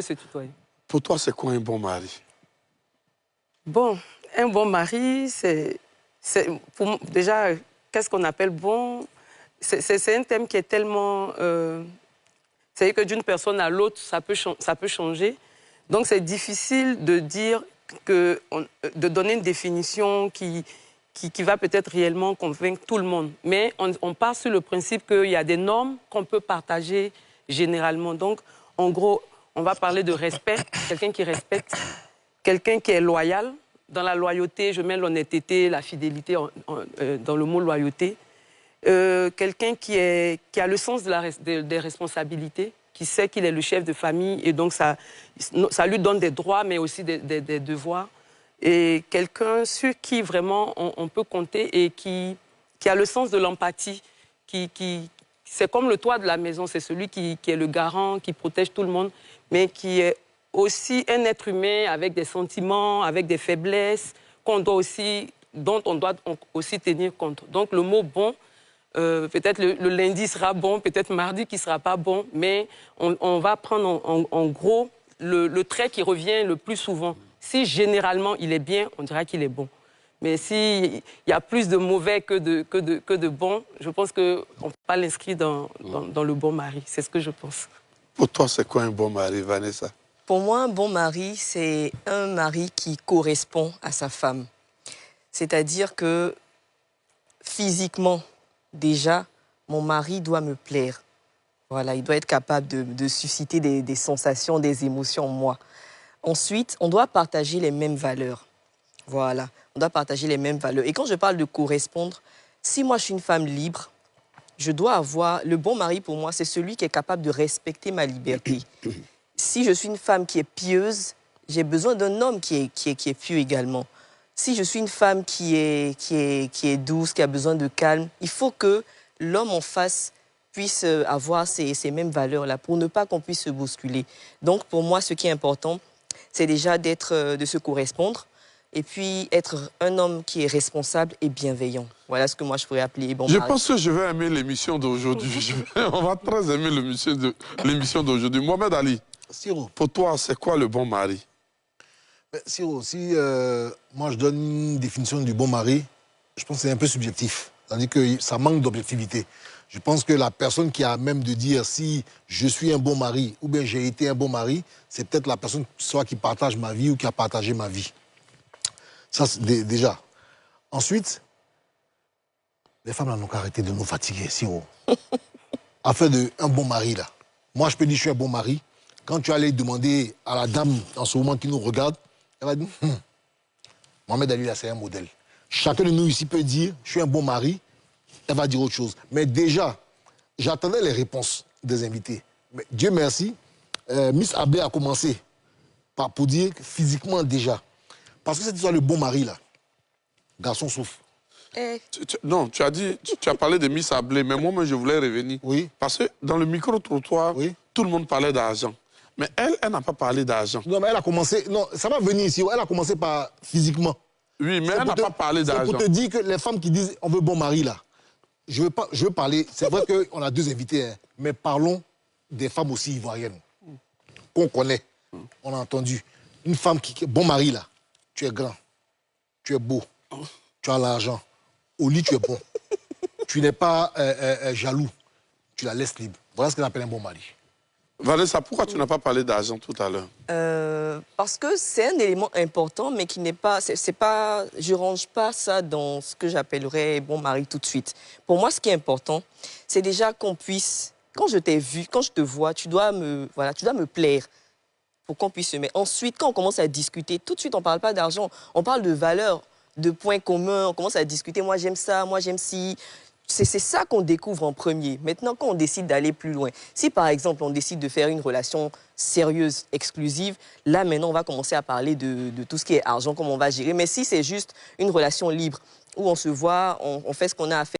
se tutoyer. Pour toi, c'est quoi un bon mari? Bon, un bon mari, déjà, qu'est-ce qu'on appelle bon? C'est un thème qui est tellement... c'est-à-dire que d'une personne à l'autre, ça peut changer. Donc, c'est difficile de dire de donner une définition qui va peut-être réellement convaincre tout le monde. Mais on part sur le principe qu'il y a des normes qu'on peut partager généralement. Donc, en gros, on va parler de respect, quelqu'un qui respecte, quelqu'un qui est loyal. Dans la loyauté, je mets l'honnêteté, la fidélité dans le mot loyauté. Quelqu'un qui a le sens des responsabilités, qui sait qu'il est le chef de famille et donc ça lui donne des droits mais aussi des devoirs. Et quelqu'un sur qui vraiment on peut compter et qui a le sens de l'empathie, c'est comme le toit de la maison, c'est celui qui est le garant, qui protège tout le monde, mais qui est aussi un être humain avec des sentiments, avec des faiblesses, dont on doit aussi tenir compte. Donc le mot bon, peut-être le lundi sera bon, peut-être mardi qui ne sera pas bon, mais on va prendre en gros le trait qui revient le plus souvent. Si généralement il est bien, on dira qu'il est bon. Mais s'il y a plus de mauvais que de bons, je pense qu'on ne peut pas l'inscrire dans le bon mari. C'est ce que je pense. Pour toi, c'est quoi un bon mari, Vanessa? Pour moi, un bon mari, c'est un mari qui correspond à sa femme. C'est-à-dire que physiquement, déjà, mon mari doit me plaire. Voilà, il doit être capable de susciter des sensations, des émotions en moi. Ensuite, on doit partager les mêmes valeurs. Voilà, on doit partager les mêmes valeurs. Et quand je parle de correspondre, si moi je suis une femme libre, je dois avoir... Le bon mari pour moi, c'est celui qui est capable de respecter ma liberté. Si je suis une femme qui est pieuse, j'ai besoin d'un homme qui est pieux également. Si je suis une femme qui est douce, qui a besoin de calme, il faut que l'homme en face puisse avoir ces mêmes valeurs-là pour ne pas qu'on puisse se bousculer. Donc pour moi, ce qui est important, c'est déjà de se correspondre et puis être un homme qui est responsable et bienveillant. Voilà ce que moi je pourrais appeler bon mari. Je pense que je vais aimer l'émission d'aujourd'hui. On va très aimer l'émission d'aujourd'hui. Mohamed Ali, Siro. Pour toi, c'est quoi le bon mari? Siro, si moi je donne une définition du bon mari, je pense que c'est un peu subjectif. C'est-à-dire que ça manque d'objectivité. Je pense que la personne qui a même de dire si je suis un bon mari ou bien j'ai été un bon mari, c'est peut-être la personne soit qui partage ma vie ou qui a partagé ma vie. Ça, c'est déjà. Ensuite, les femmes n'ont qu'à arrêter de nous fatiguer, Siro. Afin d'un bon mari, là. Moi, je peux dire que je suis un bon mari. Quand tu allais demander à la dame, en ce moment, qui nous regarde, elle va dire, Mohamed Ali, là, c'est un modèle. Chacun de nous ici peut dire, je suis un bon mari, elle va dire autre chose. Mais déjà, j'attendais les réponses des invités. Mais Dieu merci, Miss Ablé a commencé pour dire que physiquement déjà. Parce que c'est déjà le bon mari, là. Garçon souffre. Non, tu as parlé de Miss Ablé, mais moi, je voulais revenir. Oui. Parce que dans le micro-trottoir, oui, tout le monde parlait d'argent. Mais elle n'a pas parlé d'argent. Non, mais elle a commencé... Non, ça va venir ici. Elle a commencé par physiquement. Oui, mais elle n'a pas parlé d'argent. C'est pour te dire que les femmes qui disent on veut bon mari, là, je veux parler... C'est vrai qu'on a deux invités, hein, mais parlons des femmes aussi ivoiriennes, qu'on connaît, on a entendu. Une femme qui est bon mari, là, tu es grand, tu es beau, tu as l'argent, au lit, tu es bon. Tu n'es pas jaloux, tu la laisses libre. Voilà ce qu'on appelle un bon mari. Vanessa, pourquoi tu n'as pas parlé d'argent tout à l'heure? Parce que c'est un élément important, mais qui n'est pas... je ne range pas ça dans ce que j'appellerais bon mari tout de suite. Pour moi, ce qui est important, c'est déjà qu'on puisse... Quand je t'ai vu, quand je te vois, tu dois me plaire pour qu'on puisse se mettre. Ensuite, quand on commence à discuter, tout de suite, on ne parle pas d'argent. On parle de valeurs, de points communs. On commence à discuter. Moi, j'aime ça. Moi, j'aime ci. C'est ça qu'on découvre en premier. Maintenant, quand on décide d'aller plus loin, si par exemple on décide de faire une relation sérieuse, exclusive, là maintenant on va commencer à parler de tout ce qui est argent, comment on va gérer. Mais si c'est juste une relation libre, où on se voit, on fait ce qu'on a à faire,